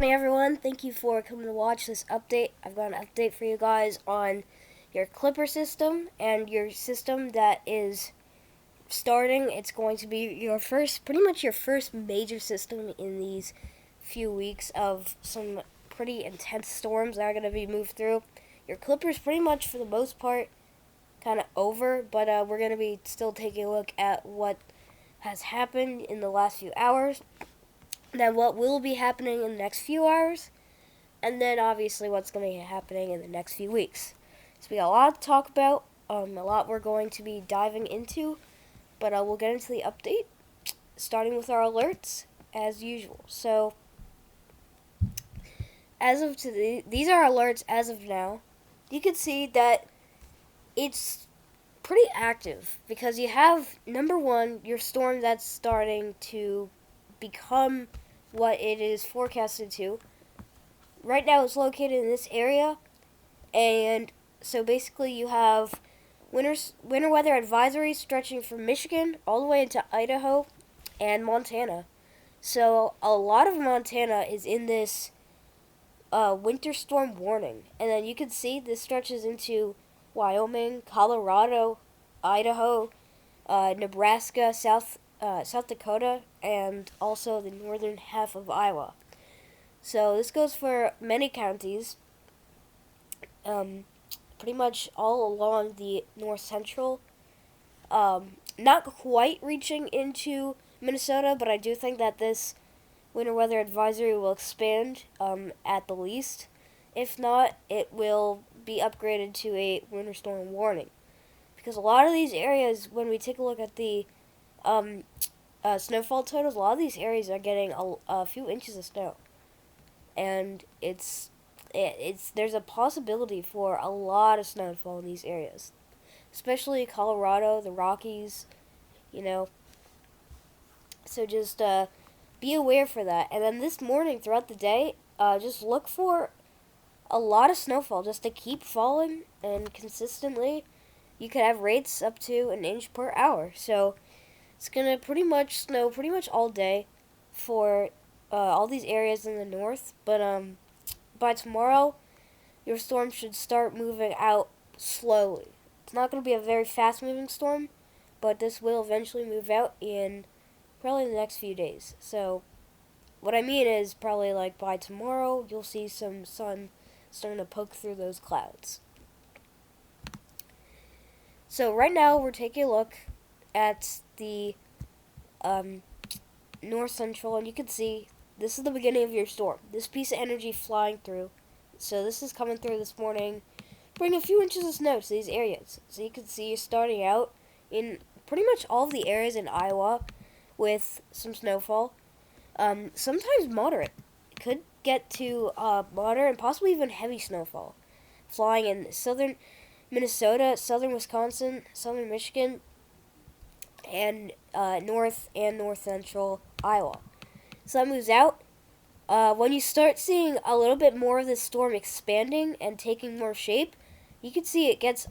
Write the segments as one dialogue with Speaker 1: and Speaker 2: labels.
Speaker 1: Hey everyone, thank you for coming to watch this update. I've got an update for you guys on your Clipper system and your system that is starting. It's going to be pretty much your first major system in these few weeks of some pretty intense storms that are going to be moved through. Your Clipper's pretty much, for the most part, kind of over, but we're going to be still taking a look at what has happened in the last few hours, then what will be happening in the next few hours, and then obviously what's going to be happening in the next few weeks. So we got a lot to talk about, a lot we're going to be diving into, but we'll get into the update, starting with our alerts as usual. So as of today, these are alerts as of now. You can see that it's pretty active because you have, number one, your storm that's starting to become what it is forecasted to. Right now it's located in this area, and so basically you have winter weather advisory stretching from Michigan all the way into Idaho and Montana. So a lot of Montana is in this winter storm warning, and then you can see this stretches into Wyoming, Colorado, Idaho, Nebraska, South Dakota, and also the northern half of Iowa. So this goes for many counties, pretty much all along the north central. Not quite reaching into Minnesota, but I do think that this winter weather advisory will expand at the least. If not, it will be upgraded to a winter storm warning. Because a lot of these areas, when we take a look at the snowfall totals, a lot of these areas are getting a few inches of snow. And there's a possibility for a lot of snowfall in these areas, especially Colorado, the Rockies, you know. So just be aware for that. And then this morning, throughout the day, just look for a lot of snowfall just to keep falling, and consistently you could have rates up to an inch per hour. So it's gonna pretty much snow pretty much all day for all these areas in the north. But by tomorrow, your storm should start moving out slowly. It's not going to be a very fast moving storm, but this will eventually move out in probably the next few days. So what I mean is, probably like by tomorrow, you'll see some sun starting to poke through those clouds. So right now, we're taking a look at the north central, and you can see this is the beginning of your storm. This piece of energy flying through. So this is coming through this morning, bring a few inches of snow to these areas. So you can see you're starting out in pretty much all of the areas in Iowa with some snowfall. Sometimes moderate. It could get to moderate and possibly even heavy snowfall. Flying in southern Minnesota, southern Wisconsin, southern Michigan, and north central Iowa. So that moves out. When you start seeing a little bit more of this storm expanding and taking more shape, you can see it gets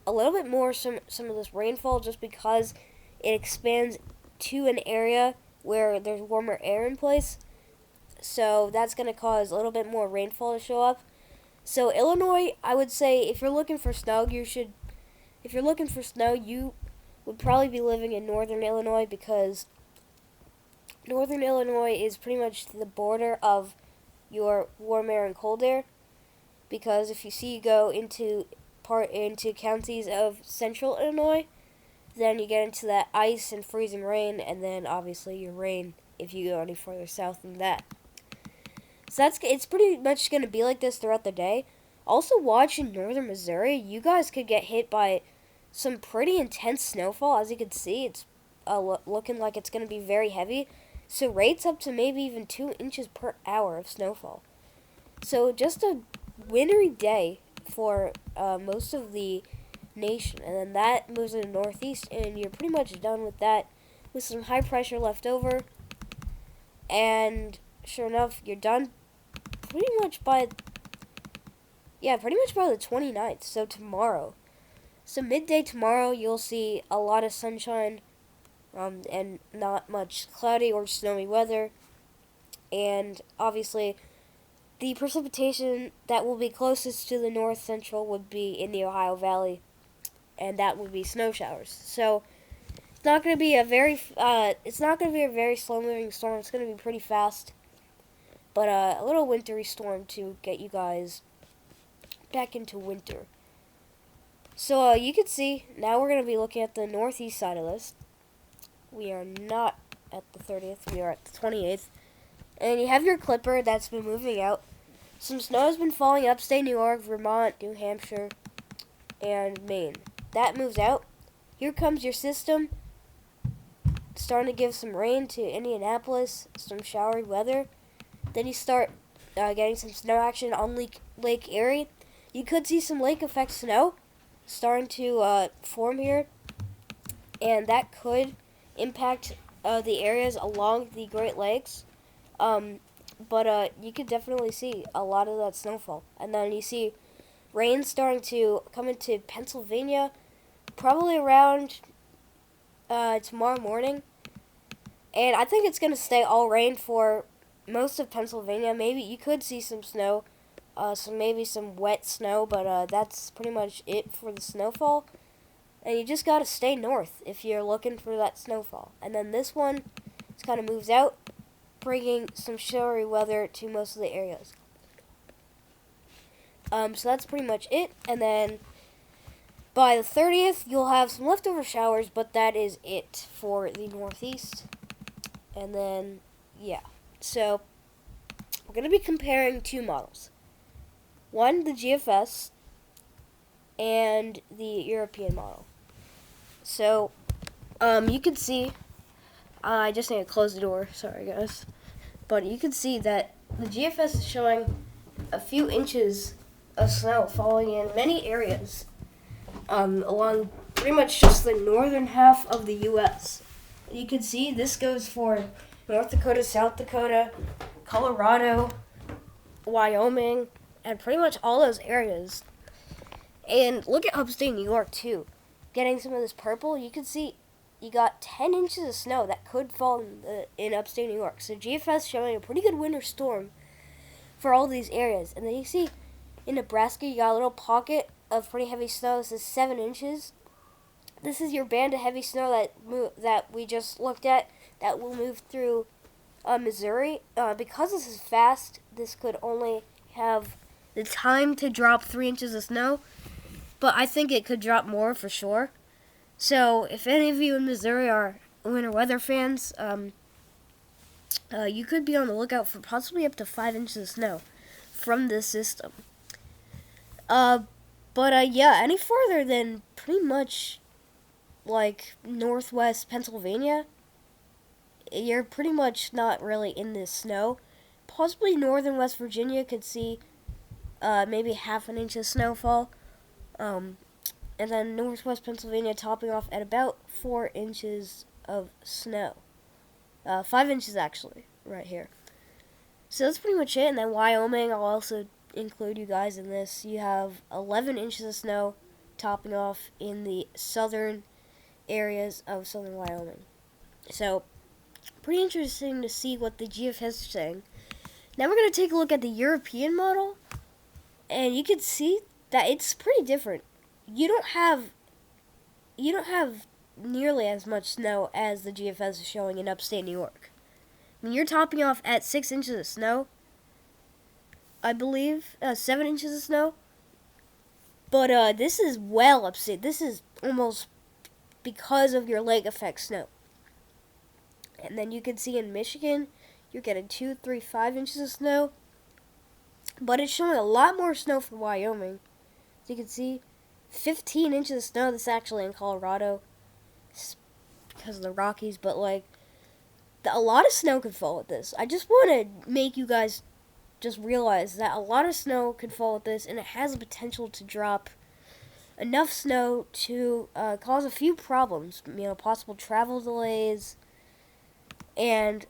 Speaker 1: a little bit more some of this rainfall, just because it expands to an area where there's warmer air in place. So that's going to cause a little bit more rainfall to show up. So Illinois, I would say, if you're looking for snow, you would probably be living in northern Illinois, because northern Illinois is pretty much the border of your warm air and cold air. Because if you go into counties of central Illinois, then you get into that ice and freezing rain, and then obviously your rain if you go any further south than that. So it's pretty much going to be like this throughout the day. Also, watch in northern Missouri, you guys could get hit by some pretty intense snowfall. As you can see, it's looking like it's going to be very heavy. So rates up to maybe even 2 inches per hour of snowfall. So just a wintry day for most of the nation. And then that moves in the northeast, and you're pretty much done with that, with some high pressure left over. And sure enough, you're done pretty much by the 29th, so tomorrow. So midday tomorrow, you'll see a lot of sunshine, and not much cloudy or snowy weather. And obviously, the precipitation that will be closest to the north central would be in the Ohio Valley, and that would be snow showers. So it's not going to be a very slow moving storm. It's going to be pretty fast, but a little wintry storm to get you guys back into winter. So you can see now we're going to be looking at the northeast side of this. We are not at the 30th. We are at the 28th. And you have your clipper that's been moving out. Some snow has been falling in upstate New York, Vermont, New Hampshire, and Maine. That moves out. Here comes your system. Starting to give some rain to Indianapolis, some showery weather. Then you start getting some snow action on Lake Erie. You could see some lake effect snow starting to form here. And that could impact the areas along the Great Lakes. But you could definitely see a lot of that snowfall. And then you see rain starting to come into Pennsylvania probably around tomorrow morning. And I think it's going to stay all rain for most of Pennsylvania. Maybe you could see some snow, maybe some wet snow, but that's pretty much it for the snowfall. And you just got to stay north if you're looking for that snowfall. And then this one just kind of moves out, bringing some showery weather to most of the areas. So that's pretty much it. And then by the 30th, you'll have some leftover showers, but that is it for the Northeast. And then, yeah. So we're going to be comparing two models. One, the GFS, and the European model. So, you can see, I just need to close the door, sorry guys. But you can see that the GFS is showing a few inches of snow falling in many areas along pretty much just the northern half of the U.S. You can see this goes for North Dakota, South Dakota, Colorado, Wyoming, and pretty much all those areas. And look at upstate New York too. Getting some of this purple, you can see you got 10 inches of snow that could fall in upstate New York. So GFS showing a pretty good winter storm for all these areas. And then you see in Nebraska, you got a little pocket of pretty heavy snow. This is 7 inches. This is your band of heavy snow that we just looked at that will move through Missouri. Because this is fast, this could only have the time to drop 3 inches of snow. But I think it could drop more for sure. So if any of you in Missouri are winter weather fans, you could be on the lookout for possibly up to 5 inches of snow from this system. But yeah, any farther than pretty much like northwest Pennsylvania, you're pretty much not really in this snow. Possibly northern West Virginia could see maybe half an inch of snowfall. And then northwest Pennsylvania topping off at about 4 inches of snow. 5 inches actually, right here. So that's pretty much it. And then Wyoming, I'll also include you guys in this. You have 11 inches of snow topping off in the southern areas of southern Wyoming. So, pretty interesting to see what the GFS is saying. Now we're going to take a look at the European model. And you can see that it's pretty different. You don't have nearly as much snow as the GFS is showing in upstate New York. I mean, you're topping off at 6 inches of snow, I believe, 7 inches of snow. But this is well upstate. This is almost because of your lake effect snow. And then you can see in Michigan, you're getting 2, 3, 5 inches of snow. But it's showing a lot more snow for Wyoming. As you can see, 15 inches of snow. This is actually in Colorado. It's because of the Rockies. But, like, a lot of snow could fall with this. I just want to make you guys just realize that a lot of snow could fall with this. And it has the potential to drop enough snow to cause a few problems. You know, possible travel delays. And,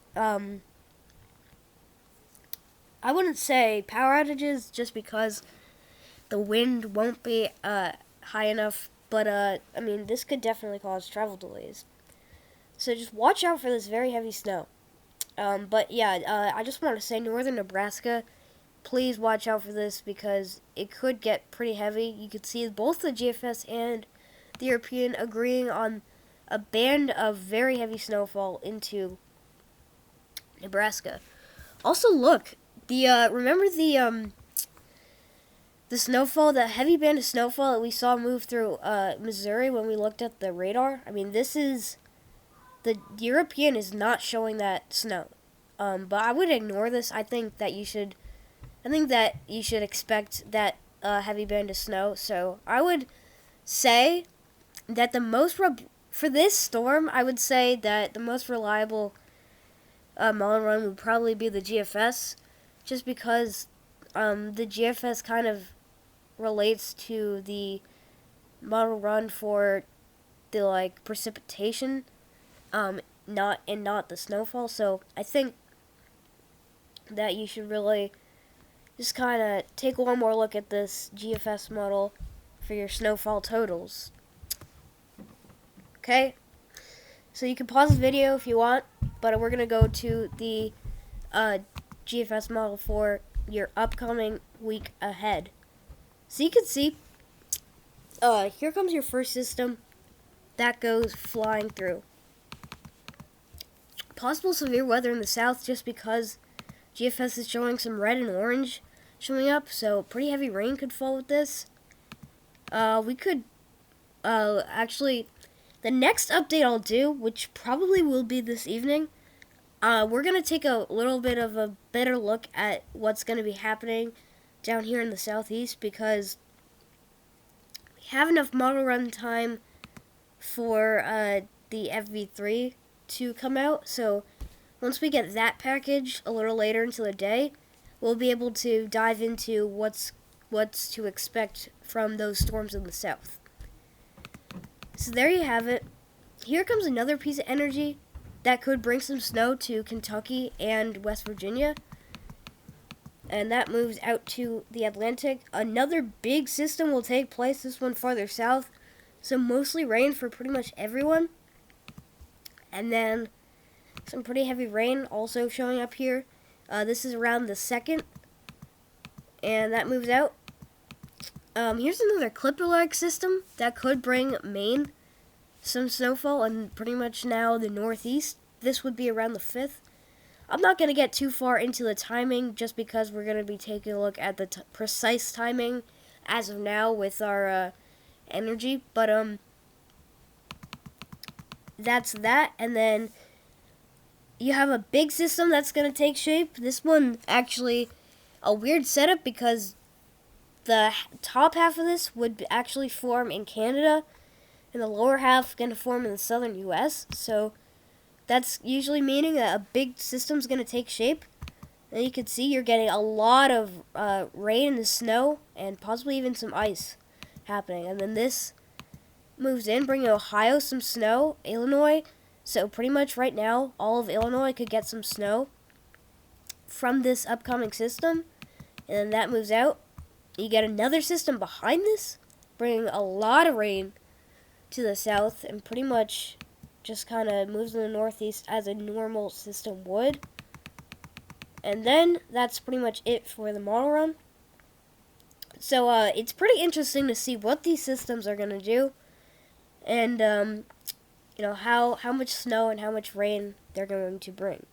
Speaker 1: I wouldn't say power outages just because the wind won't be high enough, but I mean, this could definitely cause travel delays. So just watch out for this very heavy snow. But yeah, I just want to say northern Nebraska, please watch out for this because it could get pretty heavy. You could see both the GFS and the European agreeing on a band of very heavy snowfall into Nebraska. Also, look, remember the snowfall, the heavy band of snowfall that we saw move through Missouri when we looked at the radar? I mean, the European is not showing that snow. But I would ignore this. I think that you should expect that heavy band of snow. So I would say that for this storm, I would say that the most reliable model run would probably be the GFS, just because the GFS kind of relates to the model run for the precipitation, not the snowfall. So I think that you should really just kind of take one more look at this GFS model for your snowfall totals. Okay, so you can pause the video if you want, but we're going to go to the GFS model for your upcoming week ahead. So you can see, here comes your first system that goes flying through. Possible severe weather in the south just because GFS is showing some red and orange showing up, so pretty heavy rain could fall with this. We could, actually, the next update I'll do, which probably will be this evening, we're going to take a little bit of a better look at what's going to be happening down here in the southeast, because we have enough model run time for the FV3 to come out, so once we get that package a little later into the day, we'll be able to dive into what's to expect from those storms in the south. So there you have it. Here comes another piece of energy that could bring some snow to Kentucky and West Virginia. And that moves out to the Atlantic. Another big system will take place, this one farther south. So mostly rain for pretty much everyone. And then some pretty heavy rain also showing up here. This is around the 2nd. And that moves out. Here's another Clipper-like system that could bring Maine some snowfall, and pretty much now the Northeast. This would be around the 5th. I'm not going to get too far into the timing just because we're going to be taking a look at the precise timing as of now with our energy. But that's that. And then you have a big system that's going to take shape. This one actually a weird setup because the top half of this would actually form in Canada, and the lower half going to form in the southern U.S. So that's usually meaning that a big system's going to take shape. And you can see you're getting a lot of rain and snow and possibly even some ice happening. And then this moves in, bringing Ohio some snow, Illinois. So pretty much right now, all of Illinois could get some snow from this upcoming system. And then that moves out. You get another system behind this, bringing a lot of rain to the south, and pretty much just kind of moves in the northeast as a normal system would. And then that's pretty much it for the model run. So it's pretty interesting to see what these systems are going to do, and how much snow and how much rain they're going to bring.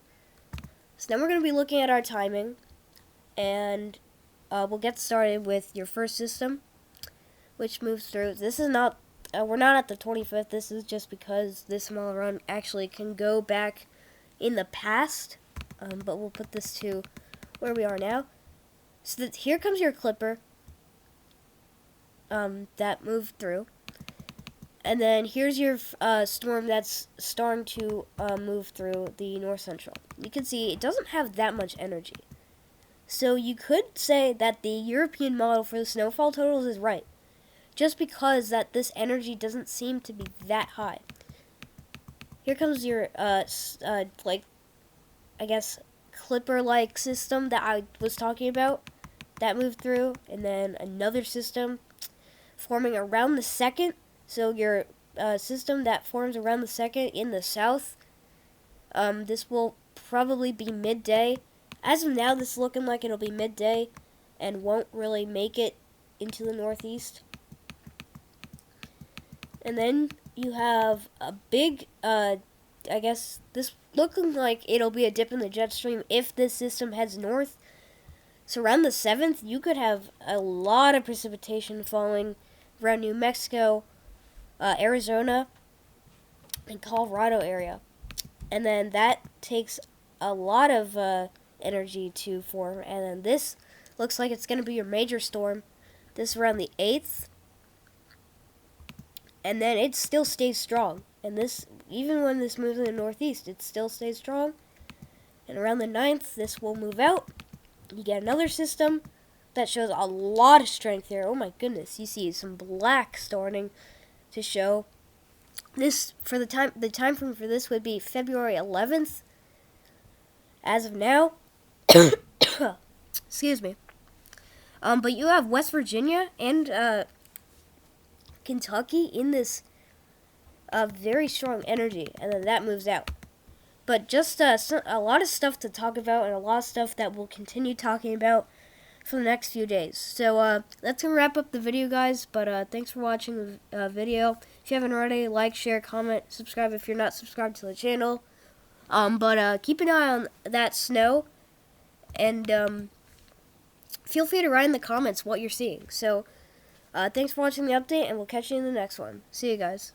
Speaker 1: So then we're going to be looking at our timing, and we'll get started with your first system, which moves through. This is not, we're not at the 25th. This is just because this model run actually can go back in the past. But we'll put this to where we are now. So here comes your Clipper that moved through. And then here's your storm that's starting to move through the north central. You can see it doesn't have that much energy. So you could say that the European model for the snowfall totals is right, just because that this energy doesn't seem to be that high. Here comes your I guess Clipper-like system that I was talking about that moved through, and then another system forming around the 2nd. So your system that forms around the 2nd in the south, this will probably be midday. As of now, this is looking like it'll be midday. and won't really make it into the northeast. And then you have a big, I guess this looking like it'll be a dip in the jet stream if this system heads north. So around the 7th, you could have a lot of precipitation falling around New Mexico, Arizona, and Colorado area. And then that takes a lot of energy to form. And then this looks like it's going to be your major storm. This around the 8th. And then it still stays strong. And this, even when this moves in the northeast, it still stays strong. And around the 9th, this will move out. You get another system that shows a lot of strength here. Oh my goodness, you see some black starting to show. This for the time frame for this would be February 11th. As of now, excuse me. But you have West Virginia and Kentucky in this very strong energy, and then that moves out. But just a lot of stuff to talk about, and a lot of stuff that we'll continue talking about for the next few days. So that's going to wrap up the video, guys. But thanks for watching the video. If you haven't already, like, share, comment, subscribe if you're not subscribed to the channel. But keep an eye on that snow. And feel free to write in the comments what you're seeing. So thanks for watching the update, and we'll catch you in the next one. See you guys.